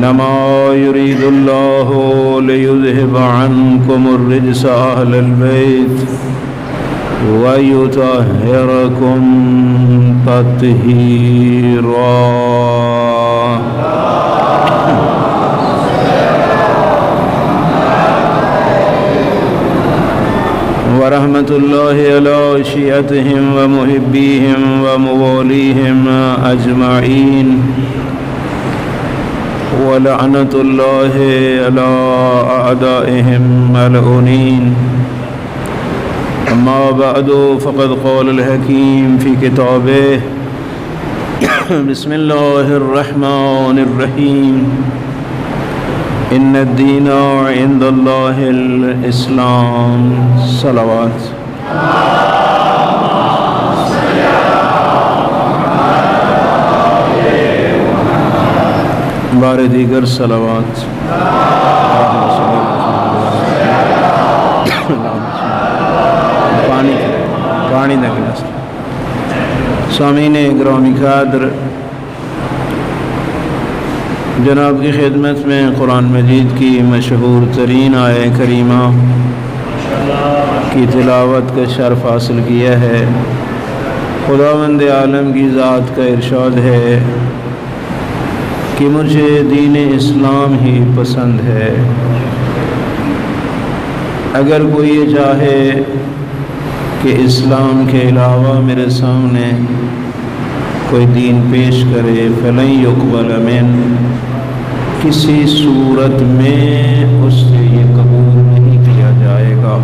إنما يريد الله ليذهب عنكم الرجس أهل البيت ويطهركم تطهيرا. ورحمة الله على شيعتهم ومحبيهم ومواليهم أجمعين، ولعنة الله على أعدائهم ملعونين. أما بعد فقد قال الحكيم في كتابه بسم الله الرحمن الرحيم إن الدين عند الله الإسلام. صلوات. بار دیگر صلوات. پانی نہ گلاس. سامعین گرامی قدر، جناب کی خدمت میں قرآن مجید کی مشہور ترین آیہ کریمہ کی تلاوت کا شرف حاصل کیا ہے. خداوند عالم کی ذات کا ارشاد ہے کہ مجھے دین اسلام ہی پسند ہے. اگر کوئی یہ چاہے کہ اسلام کے علاوہ میرے سامنے کوئی دین پیش کرے فلن یقبل من، کسی صورت میں اس سے یہ قبول نہیں کیا جائے گا.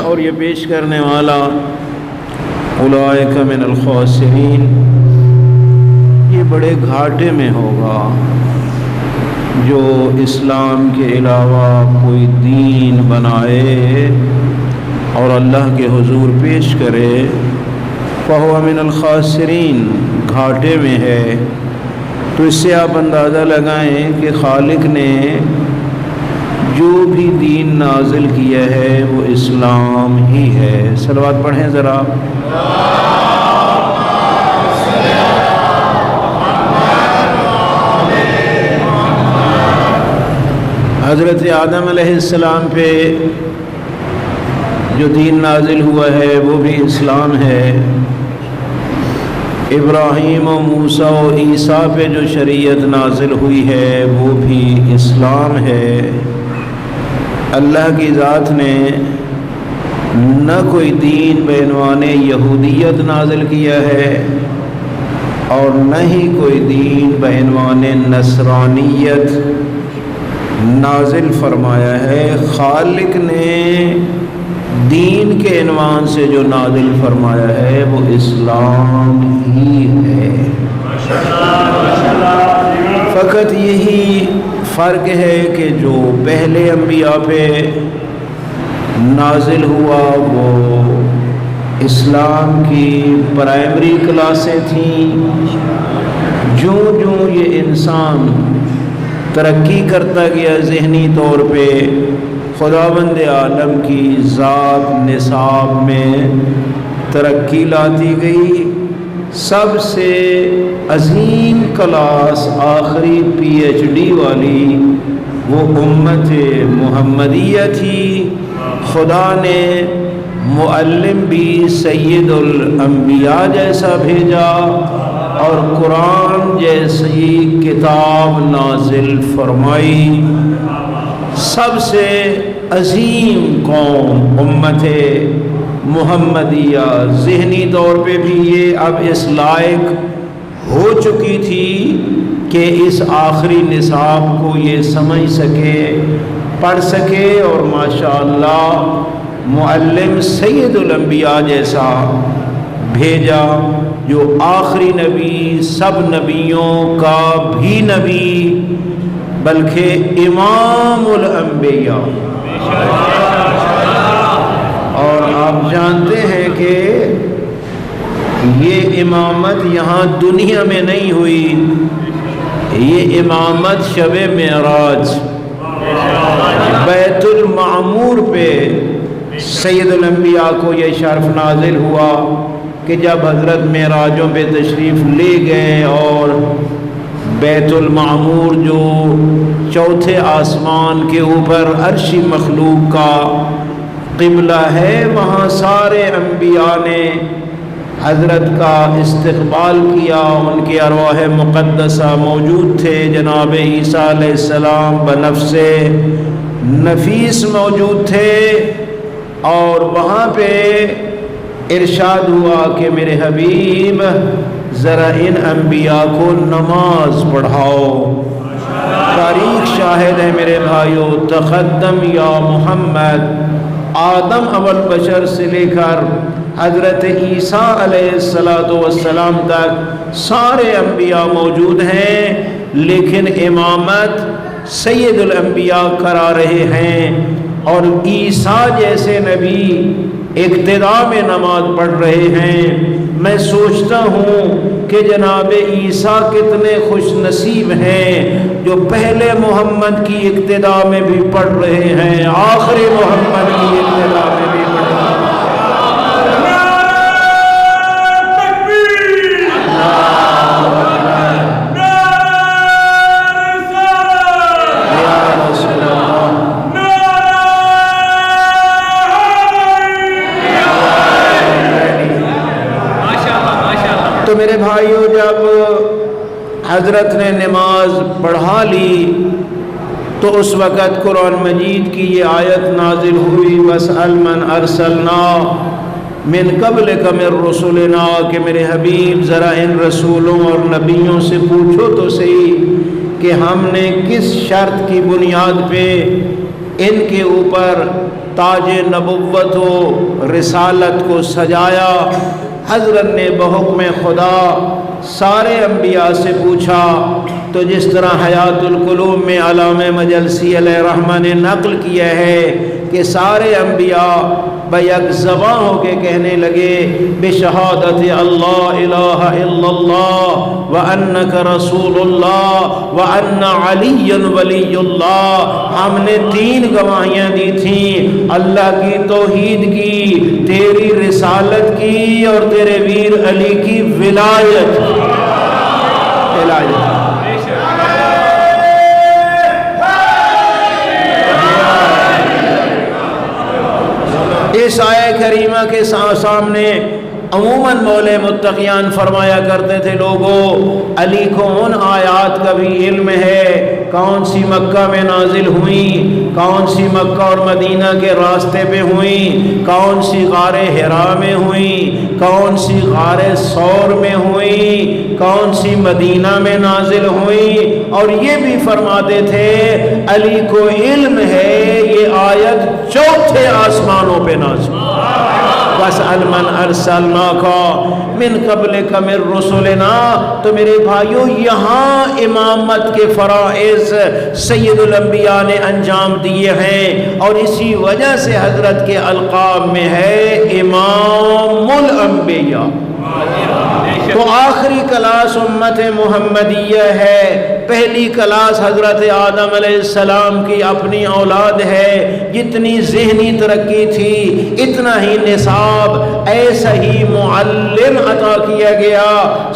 اور یہ پیش کرنے والا اولئک من الخاسرین، یہ بڑے گھاٹے میں ہوگا. جو اسلام کے علاوہ کوئی دین بنائے اور اللہ کے حضور پیش کرے فہو من الخاسرین، گھاٹے میں ہے. تو اس سے آپ اندازہ لگائیں کہ خالق نے جو بھی دین نازل کیا ہے وہ اسلام ہی ہے. صلوات پڑھیں ذرا. حضرت آدم علیہ السلام پہ جو دین نازل ہوا ہے وہ بھی اسلام ہے. ابراہیم و موسیٰ و عیسیٰ پہ جو شریعت نازل ہوئی ہے وہ بھی اسلام ہے. اللہ کی ذات نے نہ کوئی دین بعنوان یہودیت نازل کیا ہے اور نہ ہی کوئی دین بعنوان نصرانیت نازل فرمایا ہے. خالق نے دین کے عنوان سے جو نازل فرمایا ہے وہ اسلام ہی ہے. فقط یہی فرق ہے کہ جو پہلے انبیاء پہ نازل ہوا وہ اسلام کی پرائمری کلاسیں تھیں. جو یہ انسان ترقی کرتا گیا ذہنی طور پہ، خداوند عالم کی ذات نصاب میں ترقی لاتی گئی. سب سے عظیم کلاس آخری PhD والی وہ امت محمدیہ تھی. خدا نے معلم بھی سید الانبیاء جیسا بھیجا اور قرآن جیسی کتاب نازل فرمائی. سب سے عظیم قوم امت محمدیہ ذہنی طور پہ بھی یہ اب اس لائق ہو چکی تھی کہ اس آخری نصاب کو یہ سمجھ سکے، پڑھ سکے اور ماشاءاللہ معلم سید الانبیاء جیسا بھیجا جو آخری نبی، سب نبیوں کا بھی نبی بلکہ امام الانبیاء. اور آپ جانتے ہیں کہ یہ امامت یہاں دنیا میں نہیں ہوئی، یہ امامت شب معراج بیت المعمور پہ سید الانبیاء کو یہ شرف نازل ہوا کہ جب حضرت معراجوں پہ تشریف لے گئے اور بیت المعمور جو چوتھے آسمان کے اوپر عرشی مخلوق کا قبلہ ہے، وہاں سارے انبیاء نے حضرت کا استقبال کیا، ان کے ارواح مقدسہ موجود تھے، جناب عیسیٰ علیہ السلام بنفس نفیس موجود تھے، اور وہاں پہ ارشاد ہوا کہ میرے حبیب ذرا ان انبیاء کو نماز پڑھاؤ۔ تاریخ شاہد ہے میرے بھائیو، تقدم یا محمد، آدم اول بشر سے لے کر حضرت عیسیٰ علیہ السلام تک سارے انبیاء موجود ہیں، لیکن امامت سید الانبیاء کرا رہے ہیں، اور عیسیٰ جیسے نبی ابتدا میں نماز پڑھ رہے ہیں۔ میں سوچتا ہوں کہ جناب عیسیٰ کتنے خوش نصیب ہیں جو پہلے محمد کی ابتدا میں بھی پڑھ رہے ہیں، آخری محمد کی ابتدا میں بھی پڑھ رہے ہیں۔ تو میرے بھائیو، جب حضرت نے نماز پڑھا لی تو اس وقت قرآن مجید کی یہ آیت نازل ہوئی، وَاسْأَلْ مَنْ أَرْسَلْنَا مِنْ قَبْلِكَ مِنْ رُسُلِنَا، کہ میرے حبیب ذرا ان رسولوں اور نبیوں سے پوچھو تو صحیح کہ ہم نے کس شرط کی بنیاد پہ ان کے اوپر تاج نبوت و رسالت کو سجایا۔ حضرت نے بحکم خدا سارے انبیاء سے پوچھا، تو جس طرح حیات القلوب میں علامہ مجلسی علیہ رحمہ نے نقل کیا ہے کہ سارے انبیاء بیک زباں ہو کے کہنے لگے بشہادت اللہ الہ الا اللہ وانک رسول اللہ وان علی ولی اللہ۔ ہم نے 3 گواہیاں دی تھیں، اللہ کی توحید کی، تیری رسالت کی، اور تیرے ویر علی کی ولایت کی۔ اس آیہ کریمہ کے سامنے عموماً مولے متقیان فرمایا کرتے تھے، لوگوں علی کو ان آیات کا بھی علم ہے، کون سی مکہ میں نازل ہوئیں، کون سی مکہ اور مدینہ کے راستے پہ ہوئیں، کون سی غار حرا میں ہوئیں، کون سی غار ثور میں ہوئیں، کون سی مدینہ میں نازل ہوئیں، اور یہ بھی فرماتے تھے علی کو علم ہے یہ آیت 4 آسمانوں پہ نازل۔ وَاسْأَلْ مَنْ أَرْسَلْنَاكَ مِنْ قَبْلِكَ مِنْ رُسُلِنَا۔ تو میرے بھائیو، یہاں امامت کے فرائض سید الانبیاء نے انجام دیے ہیں، اور اسی وجہ سے حضرت کے القاب میں ہے امام الانبیاء۔ تو آخری کلاس امت محمدیہ ہے، پہلی کلاس حضرت آدم علیہ السلام کی اپنی اولاد ہے، جتنی ذہنی ترقی تھی اتنا ہی نصاب، ایسا ہی معلم عطا کیا گیا۔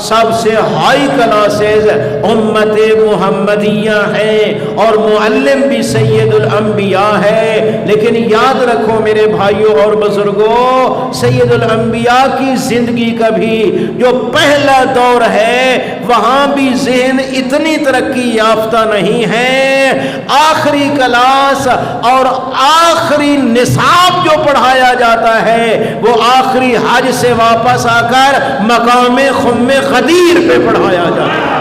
سب سے ہائی کلاسز امت محمدیہ ہیں، اور معلم بھی سید الانبیاء ہے۔ لیکن یاد رکھو میرے بھائیوں اور بزرگوں، سید الانبیاء کی زندگی کا بھی جو پہلا دور ہے وہاں بھی ذہن اتنی ترقی یافتہ نہیں ہے۔ آخری کلاس اور آخری نصاب جو پڑھایا جاتا ہے وہ آخری حج سے واپس آ کر مقام خم خدیر پہ پڑھایا جاتا ہے۔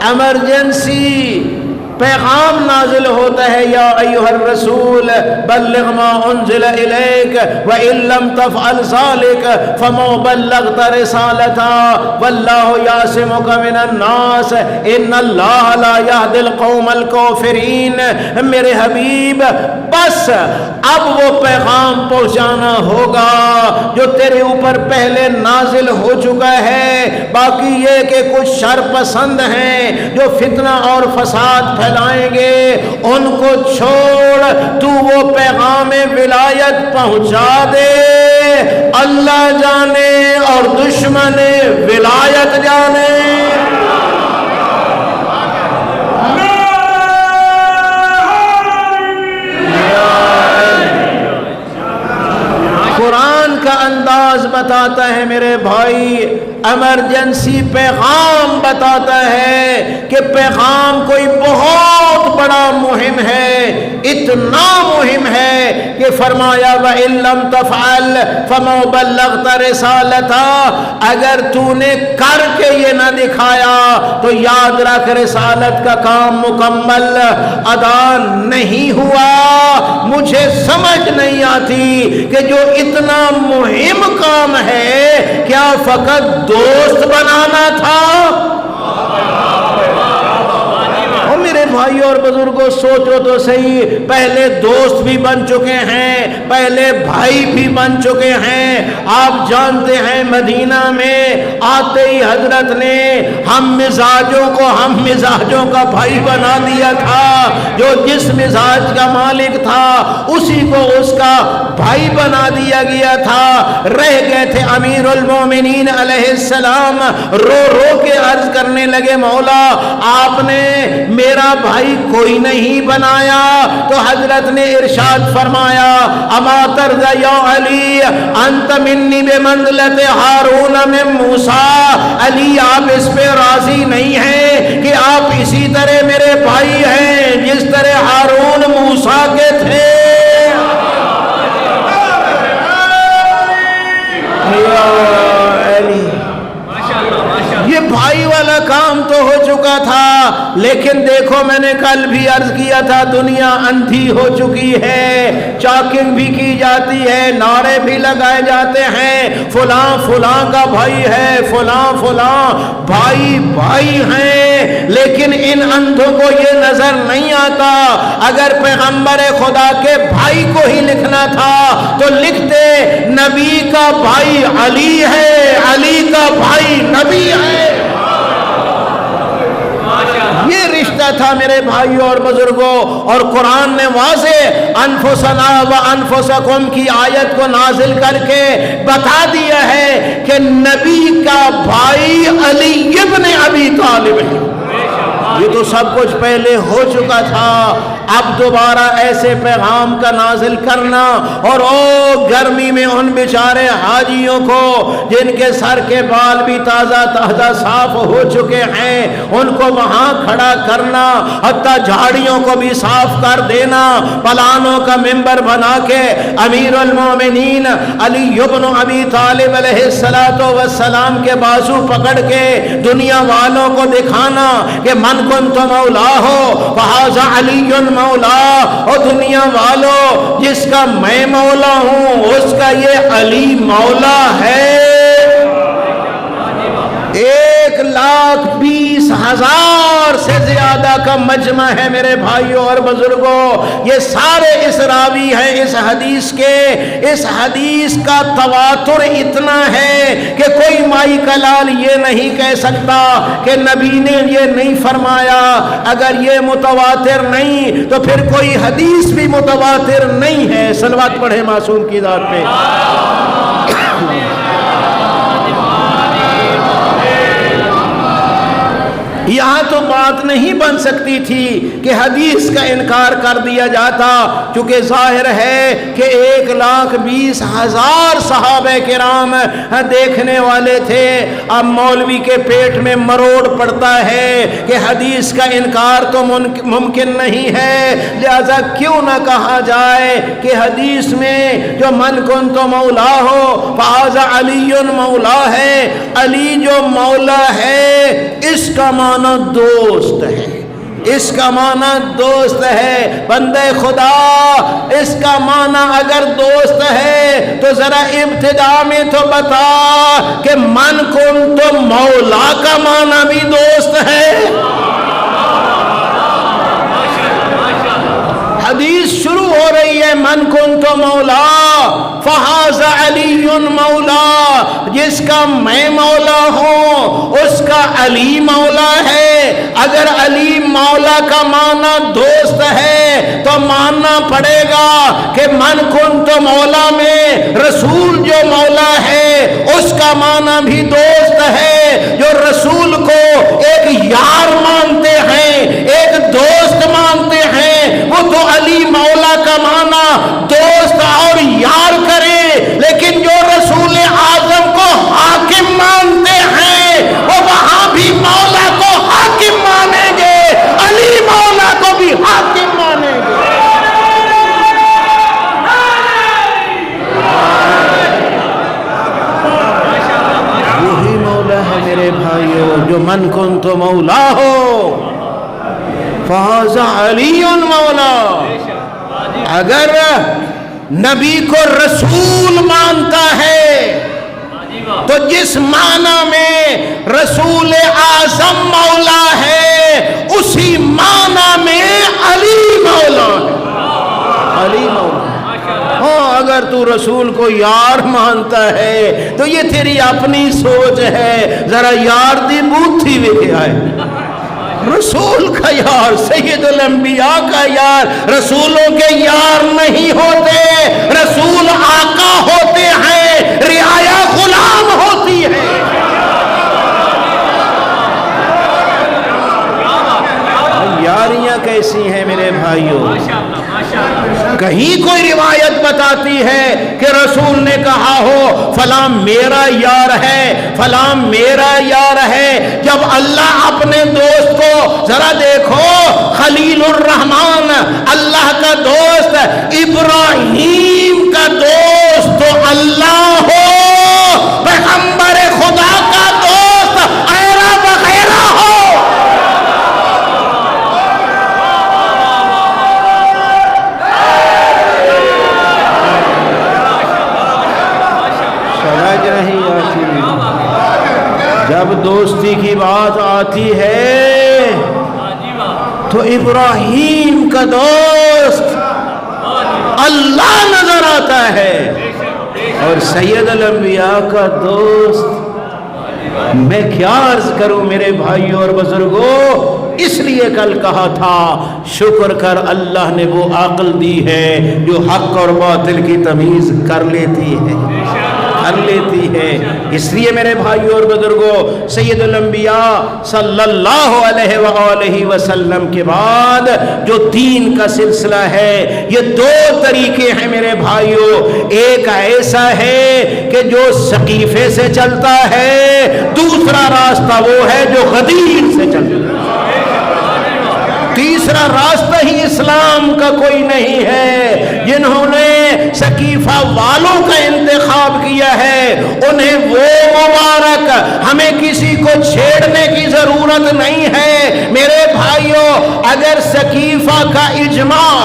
ایمرجنسی پیغام نازل ہوتا ہے، یا ایھا الرسول بلغ ما انزل الیک وان لم تفعل ذلک فما بلغت رسالتا واللہ یعصمک من الناس ان اللہ لا یہدی القوم الکافرین۔ میرے حبیب بس اب وہ پیغام پہنچانا ہوگا جو تیرے اوپر پہلے نازل ہو چکا ہے۔ باقی یہ کہ کچھ شر پسند ہیں جو فتنہ اور فساد پھیلائیں گے، ان کو چھوڑ، تو وہ پیغام ولایت پہنچا دے۔ اللہ جانے اور دشمن ولایت جانے۔ بتاتا ہے میرے بھائی، ایمرجنسی پیغام بتاتا ہے کہ پیغام کوئی بہت بڑا مہم ہے، اتنا مہم ہے کہ فرمایا وَإِن لَّمْ تَفْعَلْ فَمَا بَلَّغْتَ رِسَالَتَهُ، اگر تو نے کر کے یہ نہ دکھایا تو یاد رکھ رسالت کا کام مکمل ادا نہیں ہوا۔ مجھے سمجھ نہیں آتی کہ جو اتنا مہم کام ہے کیا فقط دوست بنانا تھا؟ میرے بھائیوں اور بزرگوں سوچو تو صحیح، پہلے دوست بھی بن چکے ہیں، پہلے بھائی بھی بن چکے ہیں۔ آپ جانتے ہیں مدینہ میں آتے ہی حضرت نے ہم مزاجوں کا بھائی بنا دیا تھا، جو جس مزاج کا مالک تھا اسی کو اس کا بھائی بنا دیا گیا تھا۔ رہ گئے تھے امیر المومنین علیہ السلام، رو رو کے عرض کرنے لگے مولا آپ نے میرا بھائی کوئی نہیں بنایا، تو حضرت نے ارشاد فرمایا اما ترضى یا علی انت منی بمنزلت ہارون من موسیٰ، علی آپ اس پہ راضی نہیں ہیں کہ آپ اسی طرح میرے بھائی ہیں جس طرح ہارون موسیٰ کے تھے؟ یہ بھائی والا کام تو ہو چکا تھا، لیکن دیکھو میں نے کل بھی عرض کیا تھا دنیا اندھی ہو چکی ہے، چاکنگ بھی کی جاتی ہے، نعرے بھی لگائے جاتے ہیں فلاں فلاں کا بھائی ہے، فلاں فلاں بھائی بھائی ہیں، لیکن ان اندھوں کو یہ نظر نہیں آتا اگر پیغمبر خدا کے بھائی کو ہی لکھنا تھا تو لکھتے نبی کا بھائی علی ہے، علی کا بھائی نبی ہے۔ یہ رشتہ تھا میرے بھائیوں اور بزرگوں، اور قرآن نے واضح انفسنا و انفسکم کی آیت کو نازل کر کے بتا دیا ہے کہ نبی کا بھائی علی ابن ابی طالب ہے۔ یہ تو سب کچھ پہلے ہو چکا تھا، اب دوبارہ ایسے پیغام کا نازل کرنا، اور او گرمی میں ان بیچارے حاجیوں کو جن کے سر کے بال بھی تازہ تازہ صاف ہو چکے ہیں ان کو وہاں کھڑا کرنا، حتیٰ جھاڑیوں کو بھی صاف کر دینا، پلانوں کا ممبر بنا کے امیر المومنین علی ابن ابی طالب علیہ السلام کے بازو پکڑ کے دنیا والوں کو دکھانا کہ من کنت مولا ہو فہذا علی مولا، اور دنیا والوں جس کا میں مولا ہوں اس کا یہ علی مولا ہے۔ 1,20,000 سے زیادہ کا مجمع ہے میرے بھائیوں اور بزرگوں، یہ سارے اس راوی ہیں اس حدیث کے۔ اس حدیث کا تواتر اتنا ہے کہ کوئی مائی کا لال یہ نہیں کہہ سکتا کہ نبی نے یہ نہیں فرمایا۔ اگر یہ متواتر نہیں تو پھر کوئی حدیث بھی متواتر نہیں ہے۔ صلوات پڑھے معصوم کی ذات پہ۔ یہاں تو بات نہیں بن سکتی تھی کہ حدیث کا انکار کر دیا جاتا، کیونکہ ظاہر ہے کہ 1,20,000 صحابہ کرام دیکھنے والے تھے۔ اب مولوی کے پیٹ میں مروڑ پڑتا ہے کہ حدیث کا انکار تو ممکن نہیں ہے، لہذا کیوں نہ کہا جائے کہ حدیث میں جو من کنت مولا ہو فہذا علی مولا ہے، علی جو مولا ہے اس کا معنی دوست ہے، اس کا معنی دوست ہے۔ بندے خدا اس کا معنی اگر دوست ہے تو ذرا ابتدا میں تو بتا کہ من کن تو مولا کا معنی بھی دوست ہے۔ حدیث شروع ہو رہی ہے من کن تو مولا فہذا علی مولا، جس کا میں مولا ہوں اس کا علی مولا ہے۔ اگر علی مولا کا معنی دوست ہے تو ماننا پڑے گا کہ من کن تو مولا میں رسول جو مولا ہے اس کا معنی بھی دوست ہے۔ جو رسول کو ایک یار مانتے ہیں، ایک دوست مانتے ہیں، وہ تو علی مولا کا معنی دوست اور یار کرے، لیکن جو رسول اعظم مولا ہو فہذا علی مولا. اگر نبی کو رسول مانتا ہے تو جس معنی میں رسول اعظم مولا ہے اسی معنی میں علی مولا ہے. علی مولا. ہاں اگر تو رسول کو یار مانتا ہے تو یہ تیری اپنی سوچ ہے. ذرا یار دی بوتھی بھی آئے. رسول کا یار، سید الانبیاء کا یار. رسولوں کے یار نہیں ہوتے، رسول آقا ہوتے ہیں، رعایا غلام ہوتی ہے. یاریاں کیسی ہیں میرے بھائیوں؟ کہیں کوئی روایت بتاتی ہے کہ رسول نے کہا ہو فلاں میرا یار ہے، فلاں میرا یار ہے. جب اللہ اپنے دوست کو، ذرا دیکھو، خلیل الرحمن اللہ کا دوست، ابراہیم کا دوست تو اللہ ہو، پیغمبر خدا کا دوست ایرا وغیرہ ہو. جب دوستی کی بات آتی ہے تو ابراہیم کا دوست اللہ نظر آتا ہے اور سید الانبیاء کا دوست. میں کیا عرض کروں میرے بھائیوں اور بزرگوں؟ اس لیے کل کہا تھا شکر کر اللہ نے وہ عقل دی ہے جو حق اور باطل کی تمیز کر لیتی ہے. اس لیے میرے بھائیوں اور بزرگوں، سید الانبیاء صلی اللہ علیہ وآلہ وسلم کے بعد جو دین کا سلسلہ ہے، یہ دو طریقے ہیں میرے بھائیوں. ایک ایسا ہے کہ جو سقیفے سے چلتا ہے، دوسرا راستہ وہ ہے جو غدیر سے چلتا ہے. تیسرا راستہ ہی اسلام کا کوئی نہیں ہے. جنہوں نے سقیفہ والوں کا انتخاب کیا ہے انہیں وہ مبارک. ہمیں کسی کو چھیڑنے کی ضرورت نہیں ہے میرے بھائیوں. اگر سقیفہ کا اجماع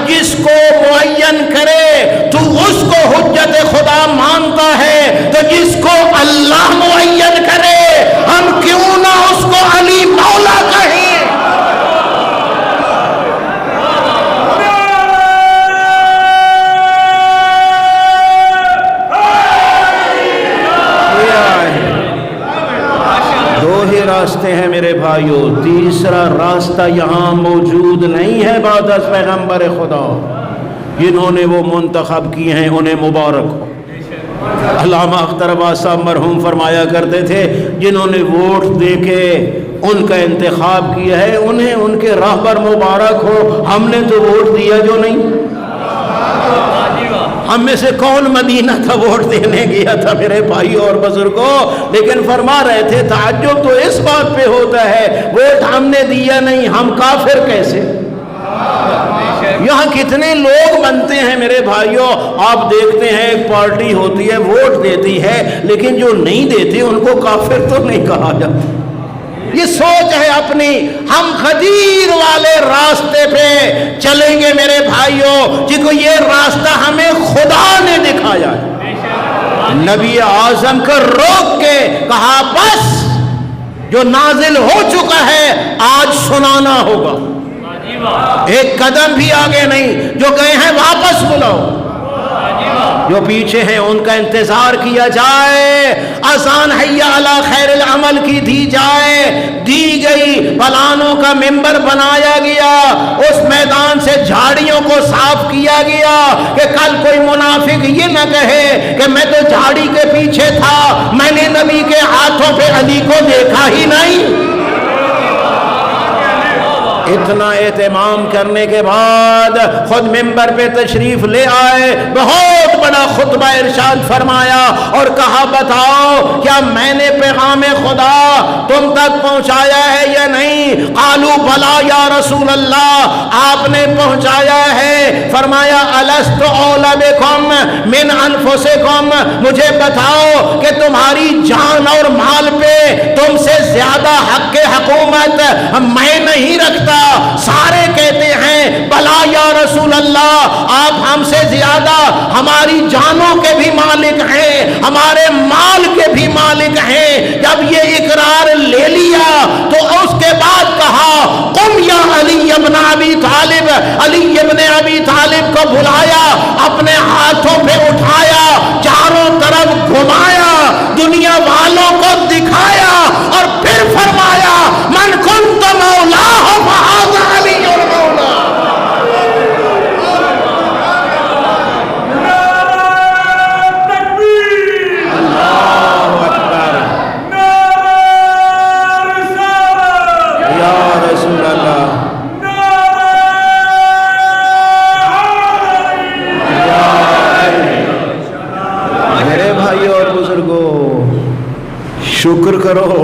جس کو معین کرے تو اس کو حجت خدا مانتا ہے، تو جس کو اللہ معین کرے ہم کیوں نہ اس کو علی مولا کہیں. راستے ہیں میرے بھائیوں، تیسرا راستہ یہاں موجود نہیں ہے بعد از پیغمبر خدا. جنہوں نے وہ منتخب کیے ہیں انہیں مبارک ہو. علامہ اختر عباس صاحب مرحوم فرمایا کرتے تھے جنہوں نے ووٹ دے کے ان کا انتخاب کیا ہے انہیں ان کے راہبر مبارک ہو. ہم نے تو ووٹ دیا جو نہیں. ہم میں سے کون مدینہ تھا ووٹ دینے گیا تھا میرے بھائی اور بزرگوں؟ لیکن فرما رہے تھے تعجب تو اس بات پہ ہوتا ہے ووٹ ہم نے دیا نہیں، ہم کافر کیسے؟ یہاں کتنے لوگ بنتے ہیں میرے بھائیوں. آپ دیکھتے ہیں ایک پارٹی ہوتی ہے ووٹ دیتی ہے لیکن جو نہیں دیتے ان کو کافر تو نہیں کہا جاتا. یہ سوچ ہے اپنی. ہم غدیر والے راستے پہ چلیں گے میرے بھائیوں جن کو یہ راستہ ہمیں خدا نے دکھایا ہے. نبی اعظم کو روک کے کہا بس جو نازل ہو چکا ہے آج سنانا ہوگا. ایک قدم بھی آگے نہیں. جو گئے ہیں واپس بلاؤ، جو پیچھے ہیں ان کا انتظار کیا جائے. آسان حیا علی خیر العمل کی دی جائے، دی گئی. پلانوں کا ممبر بنایا گیا، اس میدان سے جھاڑیوں کو صاف کیا گیا کہ کل کوئی منافق یہ نہ کہے کہ میں تو جھاڑی کے پیچھے تھا، میں نے نبی کے ہاتھوں پہ علی کو دیکھا ہی نہیں. اتنا اہتمام کرنے کے بعد خود ممبر پہ تشریف لے آئے. بہت بڑا خطبہ ارشاد فرمایا اور کہا بتاؤ کیا میں نے پیغام خدا تم تک پہنچایا ہے یا نہیں؟ قالوا بلا یا رسول اللہ، آپ نے پہنچایا ہے۔ فرمایا الست اولی بکم من انفسکم، مجھے بتاؤ کہ تمہاری جان اور مال پہ تم سے زیادہ حق حکومت میں نہیں رکھتا؟ سارے کہتے ہیں بلا یا رسول اللہ، آپ ہم سے زیادہ ہماری جانوں کے بھی مالک ہیں، ہمارے مال کے بھی مالک ہیں۔ جب یہ اقرار لے لیا تو اس کے بعد کہا قم یا علی ابن ابی طالب، علی ابن ابی طالب کو بلایا، اپنے ہاتھوں پہ اٹھایا، چاروں طرف گھمایا، دنیا والوں کو دکھایا اور پھر فرمایا من کنت مولاہ فہذا علی المولا۔ شکر کرو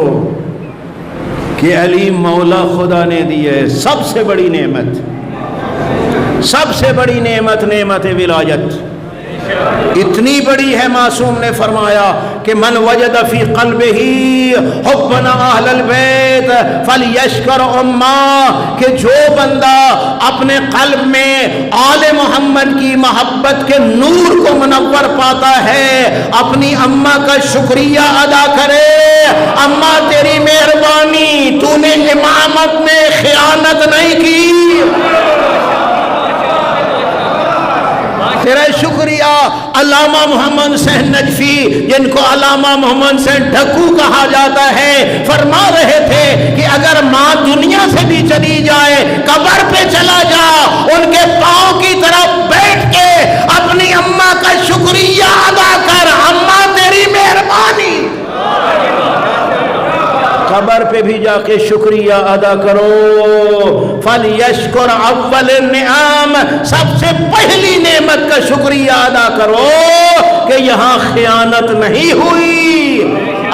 کہ علی مولا خدا نے دی ہے، سب سے بڑی نعمت، سب سے بڑی نعمت، نعمت ولایت اتنی بڑی ہے۔ معصوم نے فرمایا کہ من وجد فی قلبہ حبنا اہل البیت فلیشکر امہ، کہ جو بندہ اپنے قلب میں آل محمد کی محبت کے نور کو منور پاتا ہے اپنی اماں کا شکریہ ادا کرے۔ اماں تیری مہربانی، تو نے امامت میں خیانت نہیں کی، تیرا شکریہ۔ علامہ محمد حسین نجفی، جن کو علامہ محمد حسین ڈھکو کہا جاتا ہے، فرما رہے تھے کہ اگر ماں دنیا سے بھی چلی جائے، قبر پہ چلا جا، ان کے پاؤں کی طرف بیٹھ کے اپنی اماں کا شکریہ ادا کر، اماں تیری مہربانی۔ قبر پہ بھی جا کے شکریہ ادا کرو۔ فَلْيَشْكُرْ اول النعام، سب سے پہلی نعمت کا شکریہ ادا کرو کہ یہاں خیانت نہیں ہوئی،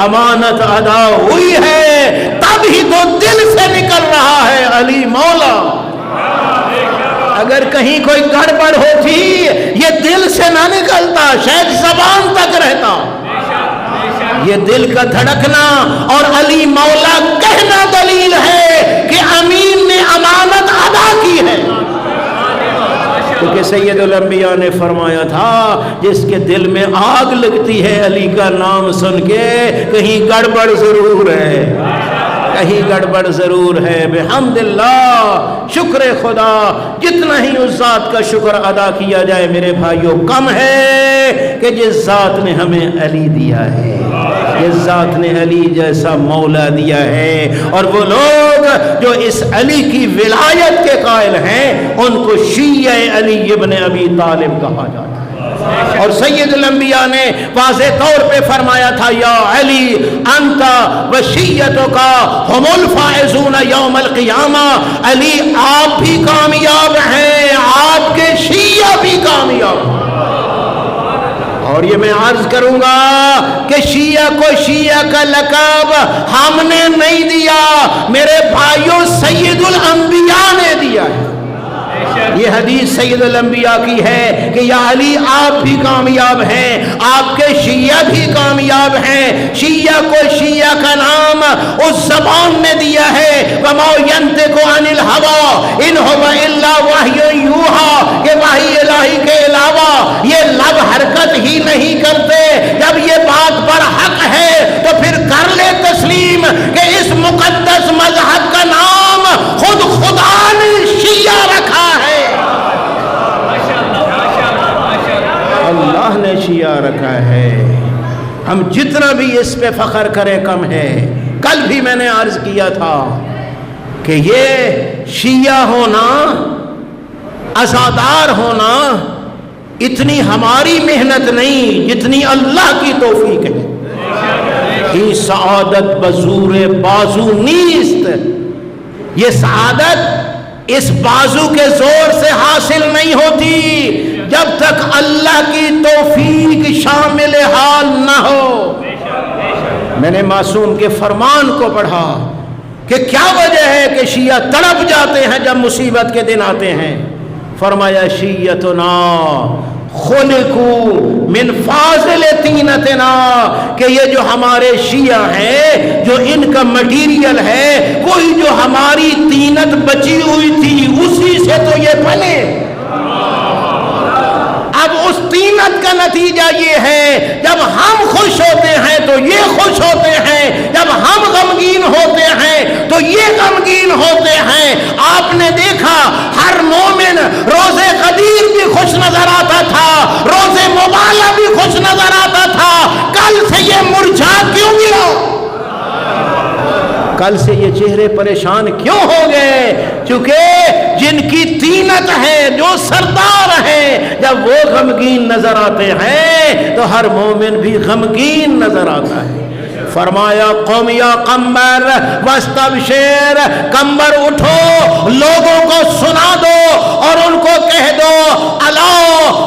امانت ادا ہوئی ہے، تب ہی تو دل سے نکل رہا ہے علی مولا۔ اگر کہیں کوئی گڑبڑ ہوتی یہ دل سے نہ نکلتا، شاید زبان تک رہتا۔ یہ دل کا دھڑکنا اور علی مولا کہنا دلیل ہے کہ امین نے امانت ادا کی ہے، کیونکہ سید الانبیاء نے فرمایا تھا جس کے دل میں آگ لگتی ہے علی کا نام سن کے، کہیں گڑبڑ ضرور ہے، کہیں گڑبڑ ضرور ہے۔ بحمد اللہ، شکر خدا، جتنا ہی اس ذات کا شکر ادا کیا جائے میرے بھائیوں کم ہے کہ جس ذات نے ہمیں علی دیا ہے، جس ذات نے علی جیسا مولا دیا ہے۔ اور وہ لوگ جو اس علی کی ولایت کے قائل ہیں ان کو شیعہ علی ابن ابی طالب کہا جاتا ہے۔ اور سید الانبیاء نے واضح طور پہ فرمایا تھا یا علی انت و شیعتک ہم الفائزون یوم القیامہ، علی آپ بھی کامیاب ہیں، آپ کے شیعہ بھی کامیاب ہیں۔ اور یہ میں عرض کروں گا کہ شیعہ کو شیعہ کا لقب ہم نے نہیں دیا، میرے بھائیوں سید الانبیاء نے دیا ہے۔ یہ حدیث سید الانبیاء کی ہے کہ یا علی آپ بھی کامیاب ہیں، آپ کے شیعہ بھی کامیاب ہیں۔ شیعہ کو شیعہ کا نام اس زبان نے دیا ہے وَمَا يَنْطِقُ عَنِ الْهَوَىٰ إِنْ هُوَ إِلَّا وَحْيٌ يُوحَىٰ، کہ وحی الہی کے علاوہ یہ لب حرکت ہی نہیں کرتے۔ جب یہ بات برحق ہے تو پھر کر لے تسلیم کہ اس مقدس مذہب کا نام خود خدا نے شیعہ رکھا ہے، اللہ نے شیعہ رکھا ہے۔ ہم جتنا بھی اس پہ فخر کریں کم ہے۔ کل بھی میں نے عرض کیا تھا کہ یہ شیعہ ہونا، عزادار ہونا اتنی ہماری محنت نہیں جتنی اللہ کی توفیق ہے۔ یہ سعادت بزور بازو نیست، یہ سعادت اس بازو کے زور سے حاصل نہیں ہوتی۔ جب تک اللہ کی توفیق شامل حال نہ ہو۔ میں نے معصوم کے فرمان کو پڑھا کہ کیا وجہ ہے کہ شیعہ تڑپ جاتے ہیں جب مصیبت کے دن آتے ہیں۔ فرمایا شیعتنا خلقوا من فاضل طینتنا، کہ یہ جو ہمارے شیعہ ہیں، جو ان کا مٹیریل ہے، وہی جو ہماری طینت بچی ہوئی تھی اسی سے تو یہ بنے۔ اب اس طینت کا نتیجہ یہ ہے جب ہم خوش ہوتے ہیں تو یہ خوش ہوتے ہیں، جب ہم غمگین ہوتے ہیں تو یہ غمگین ہوتے ہیں۔ آپ نے دیکھا ہر مومن روز قدیر بھی خوش نظر آتا تھا، روز مبالہ بھی خوش نظر آتا تھا، کل سے یہ مرجھا کیوں گیا؟ کل سے یہ چہرے پریشان کیوں ہو گئے؟ چونکہ جن کی طینت ہے، جو سردار ہیں، جب وہ غمگین نظر آتے ہیں تو ہر مومن بھی غمگین نظر آتا ہے۔ فرمایا قوم یا قمبر واستبشر، قمبر اٹھو، لوگوں کو سنا دو اور ان کو کہہ دو الا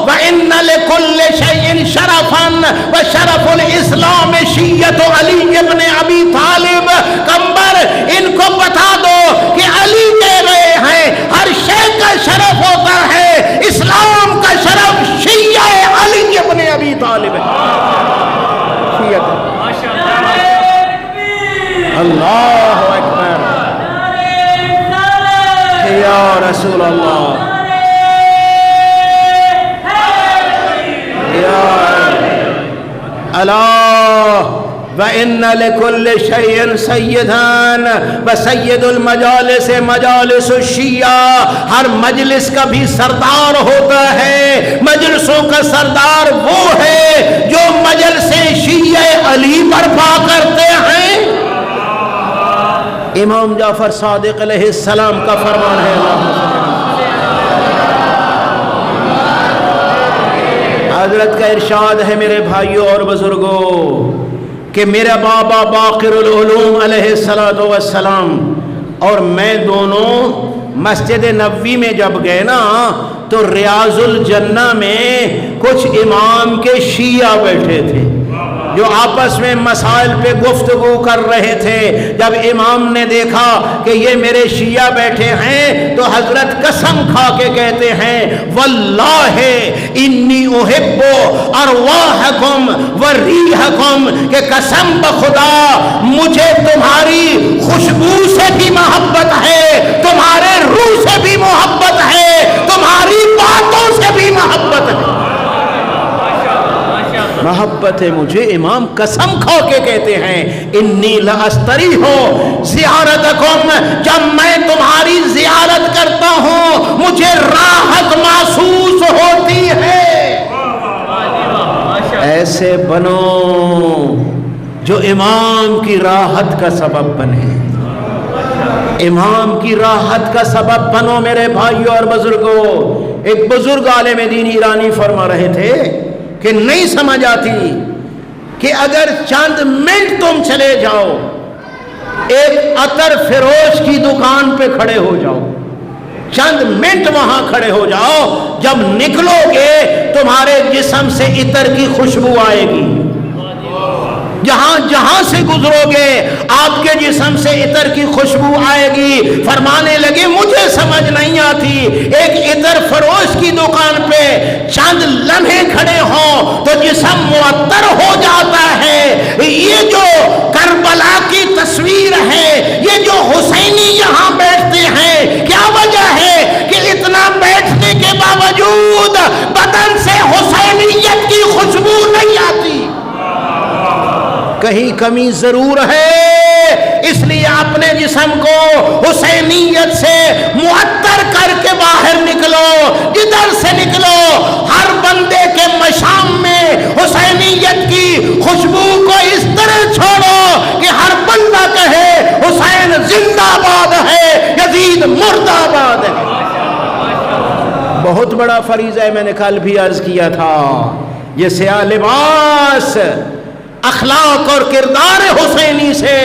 وان لکل شیء شرفا وشرف الاسلام شیعۃ علی ابن ابی طالب۔ قمبر ان کو بتا دو کہ علی کہہ رہے ہیں ہر شے کا شرف ہوتا ہے، اسلام کا شرف شیعہ علی ابن ابی طالب ہے۔ اللہ اکبر، یا رسول اللہ، یا اللہ وَإِنَّ لِكُلِّ شَيْءٍ سَيِّدًا وَسَيِّدُ الْمَجَالِسِ مَجَالِسُ الشِّيَّعِ، ہر مجلس کا بھی سردار ہوتا ہے، مجلسوں کا سردار وہ ہے جو مجلس شیعہ علی برپا کرتے ہیں۔ امام جعفر صادق علیہ السلام کا فرمان ہے، حضرت کا ارشاد ہے میرے بھائیوں اور بزرگوں کہ میرا بابا باقر العلوم علیہ السلام اور میں دونوں مسجد نبوی میں جب گئے نا تو ریاض الجنہ میں کچھ امام کے شیعہ بیٹھے تھے جو آپس میں مسائل پہ گفتگو کر رہے تھے۔ جب امام نے دیکھا کہ یہ میرے شیعہ بیٹھے ہیں تو حضرت قسم کھا کے کہتے ہیں واللہ انی احب ارواحکم وریحکم، کہ قسم بخدا مجھے تمہاری خوشبو سے بھی محبت ہے، تمہارے روح سے بھی محبت ہے، تمہاری باتوں سے بھی محبت ہے، محبت ہے مجھے۔ امام قسم کھا کے کہتے ہیں انی لاستریح زیارتکم، جب میں تمہاری زیارت کرتا ہوں مجھے راحت محسوس ہوتی ہے۔ ایسے بنو جو امام کی راحت کا سبب بنے، امام کی راحت کا سبب بنو میرے بھائیوں اور بزرگوں۔ ایک بزرگ عالم دین ایرانی فرما رہے تھے کہ نہیں سمجھ آتی کہ اگر چند منٹ تم چلے جاؤ ایک عطر فروش کی دکان پہ کھڑے ہو جاؤ، چند منٹ وہاں کھڑے ہو جاؤ، جب نکلو گے تمہارے جسم سے عطر کی خوشبو آئے گی، جہاں جہاں سے گزرو گے آپ کے جسم سے عطر کی خوشبو آئے گی۔ فرمانے لگے مجھے سمجھ نہیں آتی ایک عطر فروش کی دکان پہ چند لمحے کھڑے ہوں تو جسم معطر ہو جاتا ہے، یہ جو کربلا کی تصویر ہے، یہ جو حسینی یہاں بیٹھتے ہیں، کیا وجہ ہے کہ اتنا بیٹھنے کے باوجود بدن سے حسینیت کی خوشبو نہیں آتی؟ کہیں کمی ضرور ہے، اس لیے اپنے جسم کو حسینیت سے معطر کر کے باہر نکلو، جدھر سے نکلو ہر بندے کے مشام میں حسینیت کی خوشبو کو اس طرح چھوڑو کہ ہر بندہ کہے حسین زندہ باد ہے، یزید مردہ باد ہے۔ بہت بڑا فریضہ ہے، میں نے کل بھی عرض کیا تھا، یہ سیاہ لباس اخلاق اور کردار حسینی سے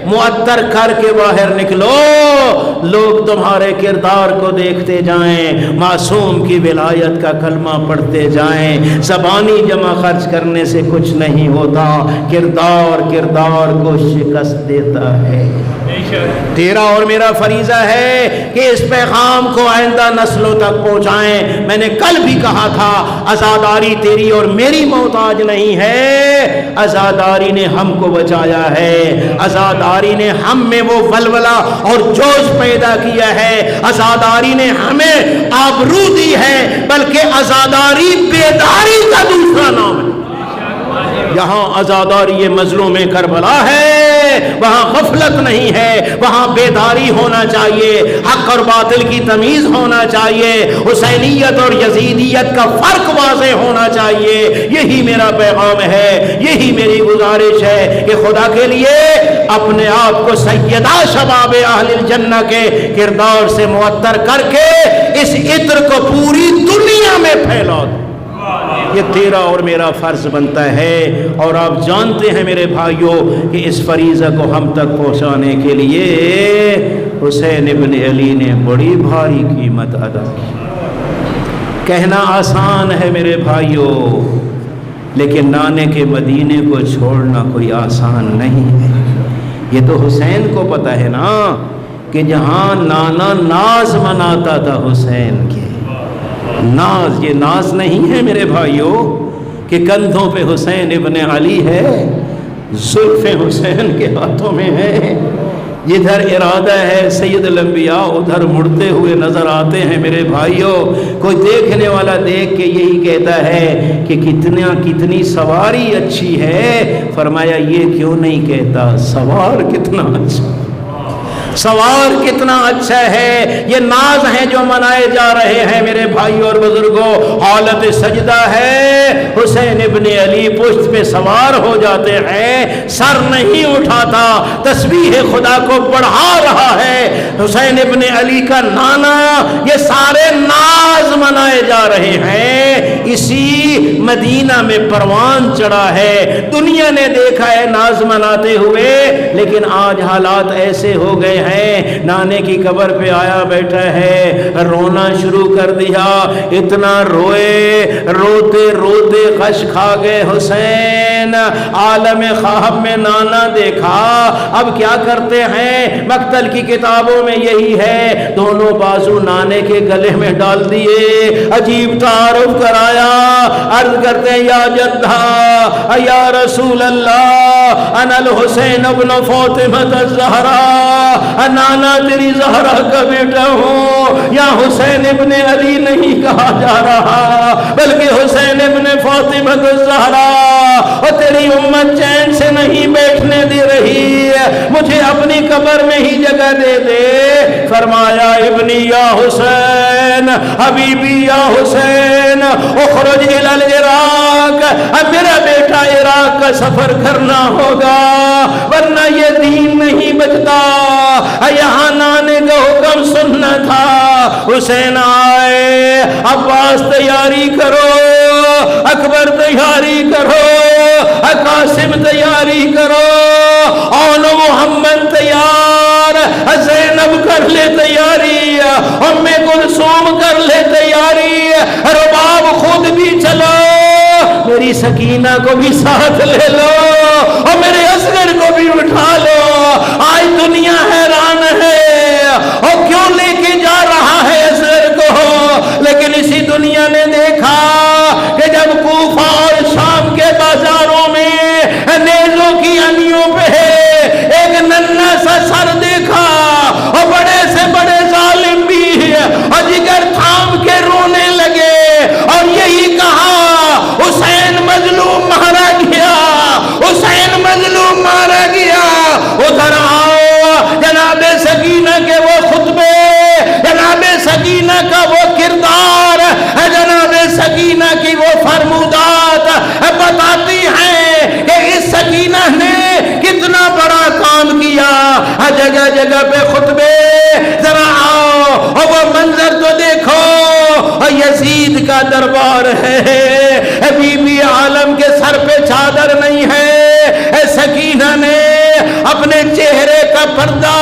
معطر کر کے باہر نکلو، لوگ تمہارے کردار کو دیکھتے جائیں، معصوم کی ولایت کا کلمہ پڑھتے جائیں۔ زبانی جمع خرچ کرنے سے کچھ نہیں ہوتا، کردار کو شکست دیتا ہے۔ تیرا اور میرا فریضہ ہے کہ اس پیغام کو آئندہ نسلوں تک پہنچائیں۔ میں نے کل بھی کہا تھا، عزاداری تیری اور میری محتاج نہیں ہے، عزاداری نے ہم کو بچایا ہے، عزاداری نے ہم میں وہ ولولہ اور جوش پیدا کیا ہے، عزاداری نے ہمیں آبرو دی ہے، بلکہ عزاداری بیداری کا دوسرا نام ہے۔ یہاں عزاداری مظلوم کربلا ہے، وہاں غفلت نہیں ہے، وہاں بیداری ہونا چاہیے، حق اور باطل کی تمیز ہونا چاہیے، حسینیت اور یزیدیت کا فرق واضح ہونا چاہیے۔ یہی میرا پیغام ہے، یہی میری گزارش ہے کہ خدا کے لیے اپنے آپ کو سیدہ شباب اہل الجنہ کے کردار سے معطر کر کے اس عطر کو پوری دنیا میں پھیلا دو۔ یہ تیرا اور میرا فرض بنتا ہے، اور آپ جانتے ہیں میرے بھائیوں کہ اس فریضہ کو ہم تک پہنچانے کے لیے حسین ابن علی نے بڑی بھاری قیمت ادا کی۔ کہنا آسان ہے میرے بھائیوں، لیکن نانے کے مدینے کو چھوڑنا کوئی آسان نہیں ہے۔ یہ تو حسین کو پتہ ہے نا کہ جہاں نانا ناز مناتا تھا حسین کے، ناز یہ ناز نہیں ہے میرے بھائیوں کہ کندھوں پہ حسین ابن علی ہے، زلفیں حسین کے ہاتھوں میں ہے، جدھر ارادہ ہے سید الانبیاء ادھر مڑتے ہوئے نظر آتے ہیں میرے بھائیوں۔ کوئی دیکھنے والا دیکھ کے یہی کہتا ہے کہ کتنی سواری اچھی ہے، فرمایا یہ کیوں نہیں کہتا سوار کتنا اچھا، سوار کتنا اچھا ہے۔ یہ ناز ہیں جو منائے جا رہے ہیں میرے بھائیوں اور بزرگوں۔ حالت سجدہ ہے، حسین ابن علی پشت پہ سوار ہو جاتے ہیں، سر نہیں اٹھاتا، تسبیح خدا کو بڑھا رہا ہے حسین ابن علی کا نانا۔ یہ سارے ناز منائے جا رہے ہیں، اسی مدینہ میں پروان چڑھا ہے، دنیا نے دیکھا ہے ناز مناتے ہوئے، لیکن آج حالات ایسے ہو گئے ہیں، نانے کی قبر پہ آیا بیٹھا ہے، رونا شروع کر دیا، اتنا روئے، روتے روتے غش کھا گئے حسین۔ عالم خواب میں نانا دیکھا، اب کیا کرتے ہیں؟ مقتل کی کتابوں میں یہی ہے، دونوں بازو نانے کے گلے میں ڈال دیے، عجیب تعارف کرایا، عرض کرتے ہیں یا جدہ یا رسول اللہ انا الحسین ابن فاطمہ الزہرا، نانا تیری زہرا کا بیٹا ہوں۔ یا حسین ابن علی نہیں کہا جا رہا بلکہ حسین ابن فاطمہ الزہرا، اور تیری امت چین سے نہیں بیٹھنے دے رہی، مجھے اپنی قبر میں ہی جگہ دے دے۔ فرمایا ابنی یا حسین، حبیبی یا حسین، اخرج الی العراق، اب میرا بیٹا عراق کا سفر کرنا ہوگا ورنہ یہ دین نہیں بچتا۔ یہاں نانے کا حکم سننا تھا۔ حسین آئے، عباس تیاری کرو، اکبر تیاری کرو، قاسم تیاری کرو، اون محمد تیار، زینب کر لے تیاری، ام کلثوم کر لے تیاری، رباب خود بھی چلو، میری سکینہ کو بھی ساتھ لے لو، اور میرے اصغر کو بھی اٹھا لو۔ آج دنیا حیران ہے، اور کیوں لے کے جا رہا ہے اصغر کو، لیکن اسی دنیا نے دیکھا کہ جب کوفہ اور شام کے بازاروں میں نیزوں کی انیوں پہ ایک ننھا سا سر دیکھا، اور بڑے سے بڑے ظالم بھی اور جگر تھام کے رونے لگے، اور یہی کہا حسین مظلوم مارا گیا، حسین مظلوم مارا گیا۔ ادھر آؤ، جناب سکینہ کے وہ خطبے، جناب سکینہ کا وہ کردار، جناب سکینہ کی وہ فرمودات بتاتی ہیں کہ اس سکینہ نے کتنا بڑا کام کیا۔ جگہ جگہ پہ خطبے، ذرا آؤ اور وہ منظر تو دیکھو، یزید کا دربار ہے، بی بی عالم کے سر پہ چادر نہیں ہے، سکینہ نے اپنے چہرے کا پردہ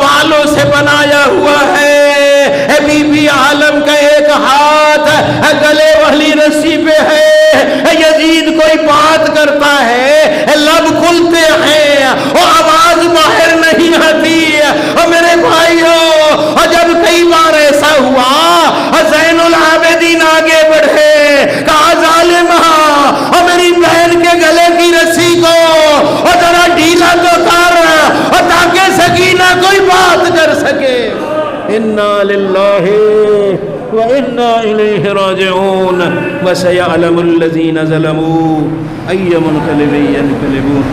بالوں سے بنایا ہوا ہے، بی بی عالم کا ایک ہاتھ گلے والی رسی پہ ہے، یزید کوئی بات کرتا ہے لب کھلتے ہیں اور آواز باہر نہیں آتی۔ اور میرے بھائیوں، اور جب کئی بار ایسا ہوا زین العابدین آگے بڑھے، کہا ظالمہ اور میری بہن کے گلے کی رسی کو اور ذرا ڈھیلا تو کر اور تاکہ سکینہ کوئی بات کر سکے۔ انا للہ وَإِنَّا إِلَيْهِ رَاجِعُونَ وَسَيَعْلَمُ الَّذِينَ ظَلَمُوا أَيَّ مُنْقَلِبٍ يَنْقَلِبُونَ۔